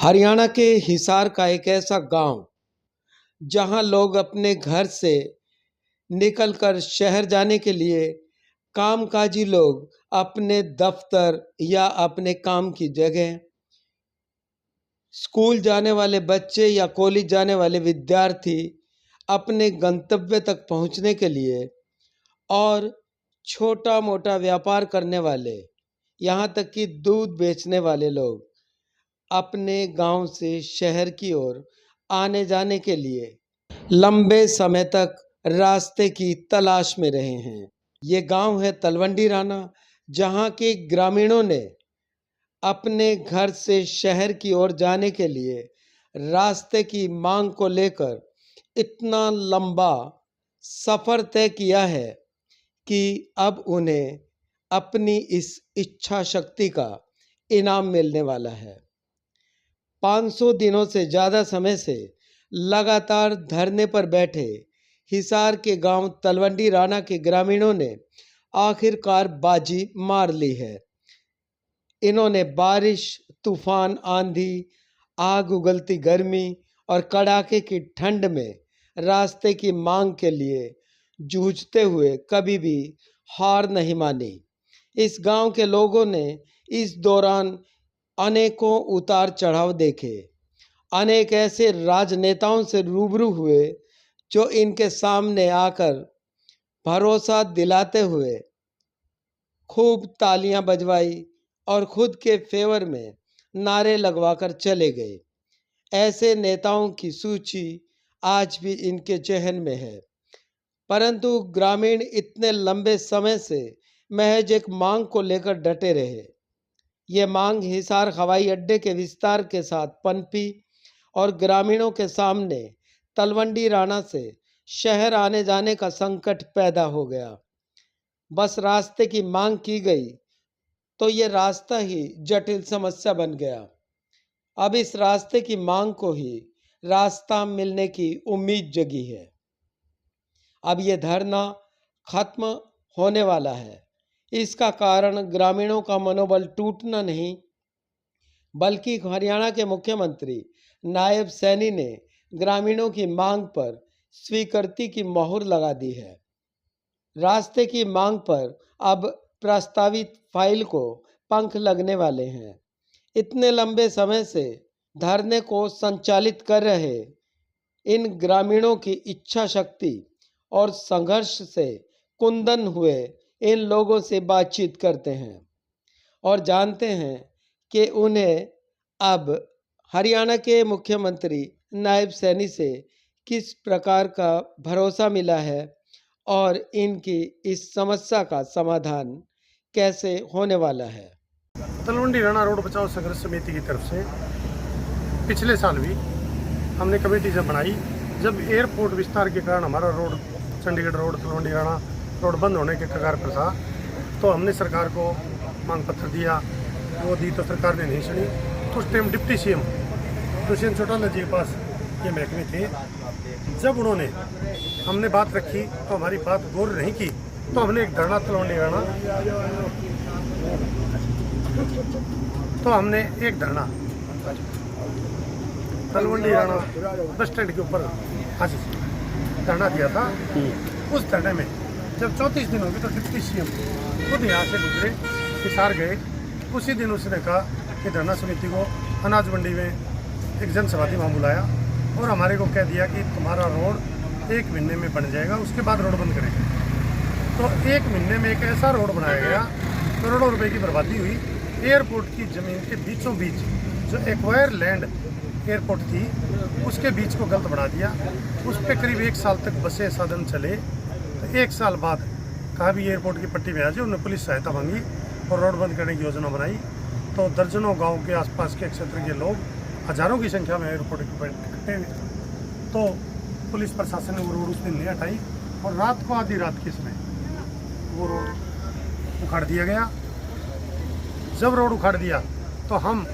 हरियाणा के हिसार का एक ऐसा गांव जहां लोग अपने घर से निकलकर शहर जाने के लिए कामकाजी लोग अपने दफ्तर या अपने काम की जगह, स्कूल जाने वाले बच्चे या कॉलेज जाने वाले विद्यार्थी अपने गंतव्य तक पहुंचने के लिए और छोटा मोटा व्यापार करने वाले, यहाँ तक कि दूध बेचने वाले लोग अपने गांव से शहर की ओर आने जाने के लिए लंबे समय तक रास्ते की तलाश में रहे हैं। ये गांव है तलवंडी राना, जहां के ग्रामीणों ने अपने घर से शहर की ओर जाने के लिए रास्ते की मांग को लेकर इतना लंबा सफ़र तय किया है कि अब उन्हें अपनी इस इच्छा शक्ति का इनाम मिलने वाला है। 500 दिनों से ज़्यादा समय से लगातार धरने पर बैठे हिसार के गांव तलवंडी राना के ग्रामीणों ने आखिरकार बाजी मार ली है। इन्होंने बारिश, तूफान, आंधी, आग उगलती गर्मी और कड़ाके की ठंड में रास्ते की मांग के लिए जूझते हुए कभी भी हार नहीं मानी। इस गांव के लोगों ने इस दौरान अनेकों उतार चढ़ाव देखे, अनेक ऐसे राजनेताओं से रूबरू हुए जो इनके सामने आकर भरोसा दिलाते हुए खूब तालियां बजवाई और खुद के फेवर में नारे लगवाकर चले गए। ऐसे नेताओं की सूची आज भी इनके जहन में है, परंतु ग्रामीण इतने लंबे समय से महज एक मांग को लेकर डटे रहे। ये मांग हिसार हवाई अड्डे के विस्तार के साथ पनपी और ग्रामीणों के सामने तलवंडी राना से शहर आने जाने का संकट पैदा हो गया। बस रास्ते की मांग की गई तो ये रास्ता ही जटिल समस्या बन गया। अब इस रास्ते की मांग को ही रास्ता मिलने की उम्मीद जगी है। अब ये धरना खत्म होने वाला है। इसका कारण ग्रामीणों का मनोबल टूटना नहीं, बल्कि हरियाणा के मुख्यमंत्री नायब सैनी ने ग्रामीणों की मांग पर स्वीकृति की मोहर लगा दी है। रास्ते की मांग पर अब प्रस्तावित फाइल को पंख लगने वाले हैं। इतने लंबे समय से धरने को संचालित कर रहे इन ग्रामीणों की इच्छा शक्ति और संघर्ष से कुंदन हुए इन लोगों से बातचीत करते हैं और जानते हैं कि उन्हें अब हरियाणा के मुख्यमंत्री नायब सैनी से किस प्रकार का भरोसा मिला है और इनकी इस समस्या का समाधान कैसे होने वाला है। तलवंडी राना रोड बचाओ संघर्ष समिति की तरफ से पिछले साल भी हमने कमेटी जब बनाई, जब एयरपोर्ट विस्तार के कारण हमारा road Chandigarh road Talwandi Rana road बंद होने के कगार पर था, तो हमने सरकार को मांग पत्र दिया। वो दी तो सरकार ने नहीं सुनी। उस time deputy CM Dushyant Chautala ji के पास ये महकमे थे। जब उन्होंने हमने बात रखी तो हमारी बात गौर नहीं की, तो हमने एक धरना तलवंडी राना तलवंडी राना बस स्टैंड के ऊपर धरना दिया था। उस धरने में जब 34 दिन हो गए तो डिप्टी सीएम खुद यहाँ से गुजरे, हिसार गए। उसी दिन उसने कहा कि धरना समिति को अनाज मंडी में एक जनसभा थी, वहाँ बुलाया और हमारे को कह दिया कि तुम्हारा रोड 1 महीने में बन जाएगा, उसके बाद रोड बंद करेंगे। तो 1 महीने में एक ऐसा रोड बनाया गया, करोड़ों रुपए की बर्बादी हुई। एयरपोर्ट की ज़मीन के बीचों बीच जो एक्वायर लैंड एयरपोर्ट थी, उसके बीच को गलत बना दिया। उस पर करीब 1 साल तक बसें साधन चले। तो 1 साल बाद कहा भी एयरपोर्ट की पट्टी में आ जाए, उन्होंने पुलिस सहायता मांगी और रोड बंद करने की योजना बनाई। तो दर्जनों गांव के आसपास के क्षेत्र के लोग हज़ारों की संख्या में एयरपोर्ट के इकट्ठे हुए। तो पुलिस प्रशासन ने वो रोड उस दिन नहीं हटाई और रात को आधी रात के समय वो रोड उखाड़ दिया गया। जब रोड उखाड़ दिया तो हम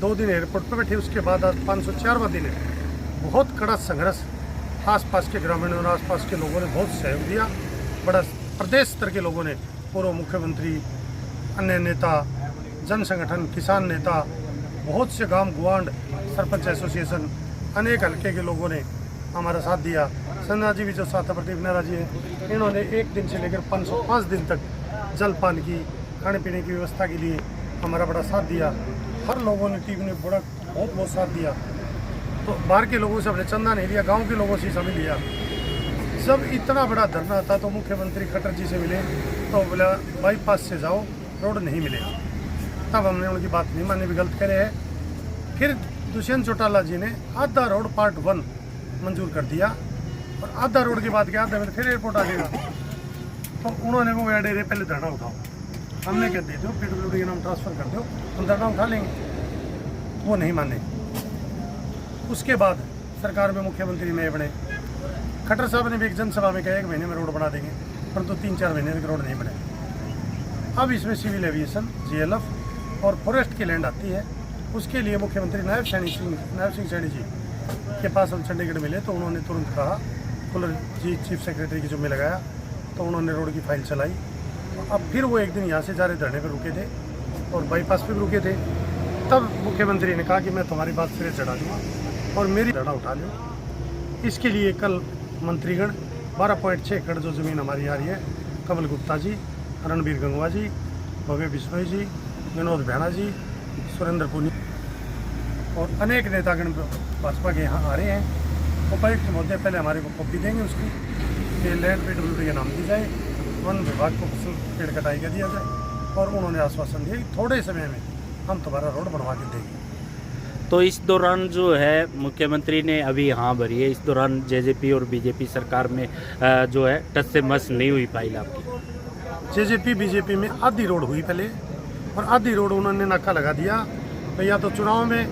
2 दिन एयरपोर्ट पर बैठे। उसके बाद आज 504वां दिन है। बहुत कड़ा संघर्ष आसपास के ग्रामीणों और आसपास के लोगों ने बहुत सहयोग दिया। बड़ा प्रदेश स्तर के लोगों ने, पूर्व मुख्यमंत्री, अन्य नेता, जन संगठन, किसान नेता, बहुत से गांव गुआंड सरपंच एसोसिएशन अनेक हल्के के लोगों ने हमारा साथ दिया। संजना जी भी जो साथ है, प्रदीप नेहरा जी हैं, इन्होंने 1 दिन से लेकर 505 दिन तक जलपान की खाने पीने की व्यवस्था के लिए हमारा बड़ा साथ दिया। हर लोगों ने टीम ने बड़ा बहुत साथ दिया। तो बाहर के लोगों से हमने चंदा नहीं लिया, गांव के लोगों से सभी लिया। जब इतना बड़ा धरना था तो मुख्यमंत्री खट्टर जी से मिले तो बोला बाईपास से जाओ, रोड नहीं मिलेगा। तब हमने उनकी बात नहीं मानी, भी गलत करे है। फिर दुष्यंत चौटाला जी ने आधा रोड पार्ट 1 मंजूर कर दिया और आधा रोड के बाद आधे में फिर एयरपोर्ट आ जाएगा। तो उन्होंने वो डेरे पहले धरना उठाओ, हमने कह दे दो PWD के नाम ट्रांसफ़र कर दो, हम धरना उठा लेंगे। वो नहीं माने। उसके बाद सरकार में मुख्यमंत्री नए बने। खट्टर साहब ने भी एक जनसभा में कहा 1 महीने में रोड बना देंगे, परंतु 3-4 महीने तक रोड नहीं बने। अब इसमें सिविल एविएशन, GLF और फॉरेस्ट की लैंड आती है। उसके लिए मुख्यमंत्री नायब सिंह सैनी जी के पास हम चंडीगढ़ मिले तो उन्होंने तुरंत कहा, कुलर जी चीफ सेक्रेटरी की जिम्मे लगाया, तो उन्होंने रोड की फाइल चलाई। अब फिर वो एक दिन यहाँ से जा रहे धरने पर रुके थे और बाईपास पे भी रुके थे। तब मुख्यमंत्री ने कहा कि मैं तुम्हारी बात सिरे चढ़ा दूँगा और मेरी धरना उठा लो। इसके लिए कल मंत्रीगण 12.6 एकड़ जो ज़मीन हमारी आ रही है, कमल गुप्ता जी, रणबीर गंगवा जी, भव्य बिश्नोई जी, विनोद भैना जी, सुरेंद्र पुनी और अनेक नेतागण भाजपा के यहाँ आ रहे हैं। उपायुक्त महोदय पहले हमारे को कॉपी देंगे उसकी कि लैंड PWD का नाम दी जाए, वन विभाग को पेड़ कटाई का दिया जाए और उन्होंने आश्वासन दिया कि थोड़े समय में हम तुम्हारा रोड बनवा के देंगे। तो इस दौरान जो है मुख्यमंत्री ने अभी हाँ भरी है, इस दौरान JJP और BJP सरकार में जो है टस से मस नहीं हुई फाइल आपकी। JJP BJP में आधी रोड हुई पहले और आधी रोड उन्होंने नाका लगा दिया, भैया तो चुनाव में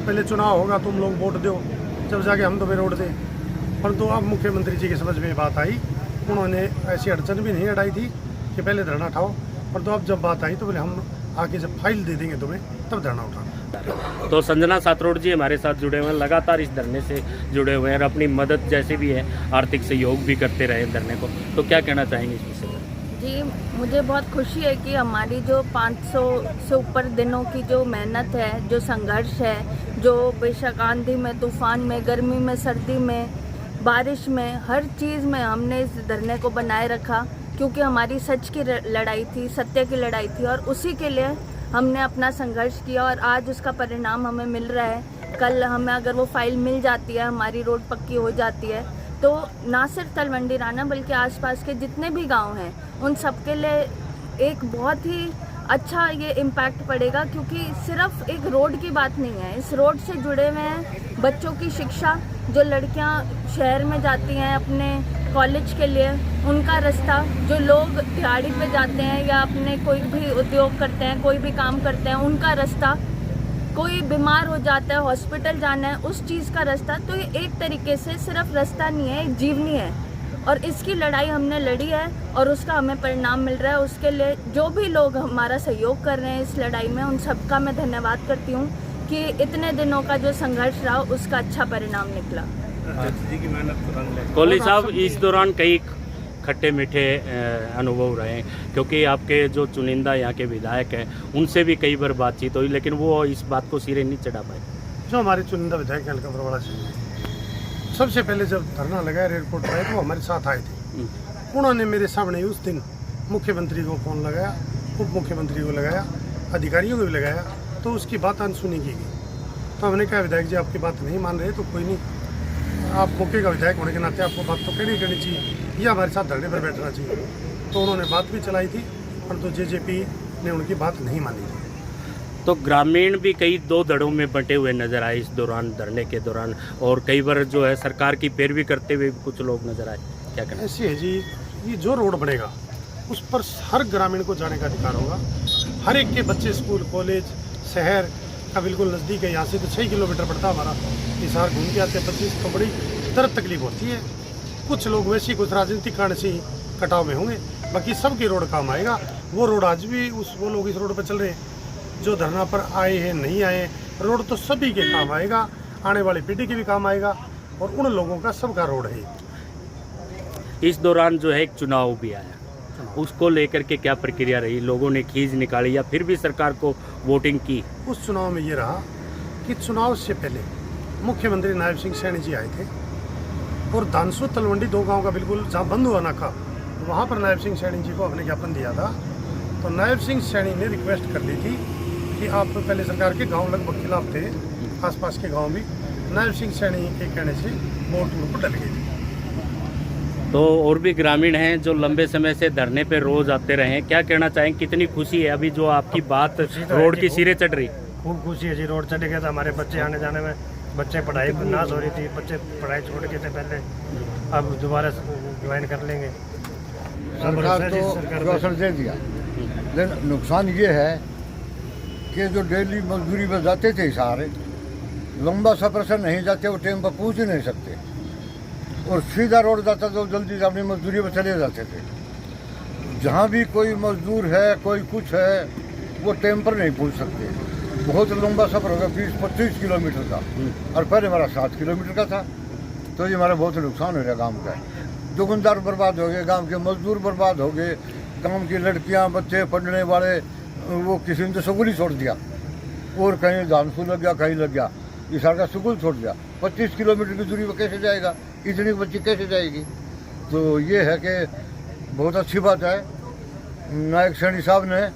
पहले चुनाव होगा, तुम लोग वोट दो, जब जाके हम तुम्हें रोड दें। परंतु अब मुख्यमंत्री जी की समझ में बात आई, उन्होंने ऐसी अड़चन भी नहीं हटाई थी कि पहले धरना उठाओ, परंतु अब जब बात आई तो बोले हम आगे जब फाइल दे देंगे तुम्हें तब धरना उठाना। तो संजना सातरोड जी हमारे साथ जुड़े हुए हैं, लगातार इस धरने से जुड़े हुए हैं और अपनी मदद जैसे भी है आर्थिक सहयोग भी करते रहे धरने को, तो क्या कहना चाहेंगे इस विषय में? जी, मुझे बहुत खुशी है कि हमारी जो 500 से ऊपर दिनों की जो मेहनत है, जो संघर्ष है, जो बेशक आंधी में, तूफान में, गर्मी में, सर्दी में, बारिश में, हर चीज़ में हमने इस धरने को बनाए रखा, क्योंकि हमारी सच की लड़ाई थी, सत्य की लड़ाई थी और उसी के लिए हमने अपना संघर्ष किया और आज उसका परिणाम हमें मिल रहा है। कल हमें अगर वो फाइल मिल जाती है, हमारी रोड पक्की हो जाती है, तो ना सिर्फ तलवंडी राना बल्कि आसपास के जितने भी गांव हैं उन सब के लिए एक बहुत ही अच्छा ये इम्पैक्ट पड़ेगा, क्योंकि सिर्फ एक रोड की बात नहीं है, इस रोड से जुड़े हुए हैं बच्चों की शिक्षा, जो लड़कियां शहर में जाती हैं अपने कॉलेज के लिए, उनका रास्ता, जो लोग दिहाड़ी पे जाते हैं या अपने कोई भी उद्योग करते हैं, कोई भी काम करते हैं, उनका रास्ता, कोई बीमार हो जाता है, हॉस्पिटल जाना है, उस चीज़ का रास्ता। तो ये एक तरीके से सिर्फ रास्ता नहीं है, एक जीवनी है और इसकी लड़ाई हमने लड़ी है और उसका हमें परिणाम मिल रहा है। उसके लिए जो भी लोग हमारा सहयोग कर रहे हैं इस लड़ाई में, उन सबका मैं धन्यवाद करती हूँ कि इतने दिनों का जो संघर्ष रहा उसका अच्छा परिणाम निकला। कोहली साहब, इस दौरान कई खट्टे मीठे अनुभव रहे हैं, क्योंकि आपके जो चुनिंदा यहाँ के विधायक हैं उनसे भी कई बार बातचीत हुई, लेकिन वो इस बात को सिरे नहीं चढ़ा पाए। जो हमारे चुनिंदा विधायक हैं हल्का बरवाड़ा जी, सबसे पहले जब धरना लगाया एयरपोर्ट पर आए तो वो हमारे साथ आए थे। उन्होंने मेरे सामने उस दिन मुख्यमंत्री को फ़ोन लगाया, उप मुख्यमंत्री को लगाया, अधिकारियों को भी लगाया, तो उसकी बात अनसुनी की गई। तो हमने कहा विधायक जी आपकी बात नहीं मान रहे तो कोई नहीं, आप मौके का विधायक होने के नाते आपको बात तो करनी चाहिए, या हमारे साथ धरने पर बैठना चाहिए। तो उन्होंने बात भी चलाई थी, परंतु JJP ने उनकी बात नहीं मानी। तो ग्रामीण भी कई 2 धड़ों में बंटे हुए नजर आए इस दौरान, धरने के दौरान, और कई बार जो है सरकार की पैरवी करते हुए कुछ लोग नजर आए। क्या कहना? ऐसी है जी, ये जो रोड बनेगा उस पर हर ग्रामीण को जाने का अधिकार होगा। हर एक के बच्चे स्कूल, कॉलेज, शहर का बिल्कुल नज़दीक है, यहाँ से तो 6 किलोमीटर पड़ता है हमारा, हिसार घूम के आते हैं 25, तो बड़ी दर्द तकलीफ होती है। कुछ लोग वैसे कुछ राजनीतिक कारण से ही कटाव में होंगे, बाकी सबकी रोड काम आएगा। वो रोड आज भी वो लोग इस रोड पर चल रहे हैं जो धरना पर आए हैं, नहीं आए, रोड तो सभी के काम आएगा, आने वाली पीढ़ी के भी काम आएगा और उन लोगों का सबका रोड है। इस दौरान जो है एक चुनाव भी आया, उसको लेकर के क्या प्रक्रिया रही? लोगों ने खींच निकाली या फिर भी सरकार को वोटिंग की? उस चुनाव में ये रहा कि चुनाव से पहले मुख्यमंत्री नायब सिंह सैनी जी आए थे और धानसू तलवंडी 2 गांव का बिल्कुल जहाँ बंद हुआ नाका वहाँ पर नायब सिंह सैनी जी को अपने ज्ञापन दिया था। तो नायब सिंह सैनी ने रिक्वेस्ट कर ली थी कि आप तो पहले सरकार के गांव लगभग खिलाफ थे, आसपास के गांव भी नायब सिंह सैनी के कहने से वोट उनको डल गई थी। तो और भी ग्रामीण हैं जो लंबे समय से धरने पे रोज आते रहे हैं, क्या कहना चाहेंगे, कितनी खुशी है अभी जो आपकी बात रोड की सिरे चढ़ रही? खूब खुशी है जी, रोड चढ़ गया था, हमारे बच्चे आने जाने में, बच्चे पढ़ाई नाश हो रही थी, बच्चे पढ़ाई छोड़ के थे पहले, अब दोबारा ज्वाइन कर लेंगे। सरकार तो अवसर दे दिया, लेकिन नुकसान ये है कि जो डेली मजदूरी में जाते थे सारे, लंबा सफर से नहीं जाते, वो टाइम पर पहुँच ही नहीं सकते, और सीधा रोड जाता तो जल्दी से अपनी मजदूरी में चले जाते थे। जहाँ भी कोई मजदूर है, कोई कुछ है, वो टाइम पर नहीं पहुँच सकते। बहुत लंबा सफ़र होगा, 20-25 किलोमीटर का, और पहले हमारा 7 किलोमीटर का था। तो ये हमारा बहुत नुकसान हो गया गांव का। दुकानदार बर्बाद हो गए, गांव के मजदूर बर्बाद हो गए, गांव की लड़कियां, बच्चे, पढ़ने वाले, वो किसी ने तो स्कूल ही छोड़ दिया, और कहीं धानसू लग गया, कहीं लग गया, ये सारा स्कूल छोड़ दिया। 25 किलोमीटर की दूरी पर कैसे जाएगा, इतनी बच्ची कैसे जाएगी? तो ये है कि बहुत अच्छी बात है, नायक सैनी साहब ने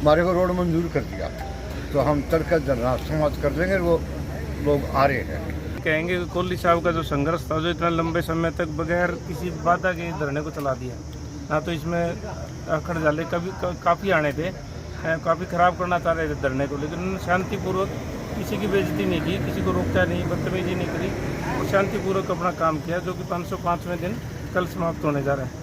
हमारे को रोड मंजूर कर दिया, तो हम तर्क धरना समाप्त कर देंगे। वो लोग आ रहे हैं, कहेंगे कि कोहली साहब का जो संघर्ष था, जो इतना लंबे समय तक बगैर किसी बाधा के धरने को चला दिया, ना तो इसमें अखड़ जाले काफ़ी आने थे, काफ़ी ख़राब करना चाह रहे थे धरने को, लेकिन उन्होंने शांतिपूर्वक किसी की बेइज्जती नहीं की, किसी को रोकता नहीं, बदतमीजी नहीं करी, और शांतिपूर्वक अपना काम किया, जो कि 505वें दिन कल समाप्त होने जा रहा है।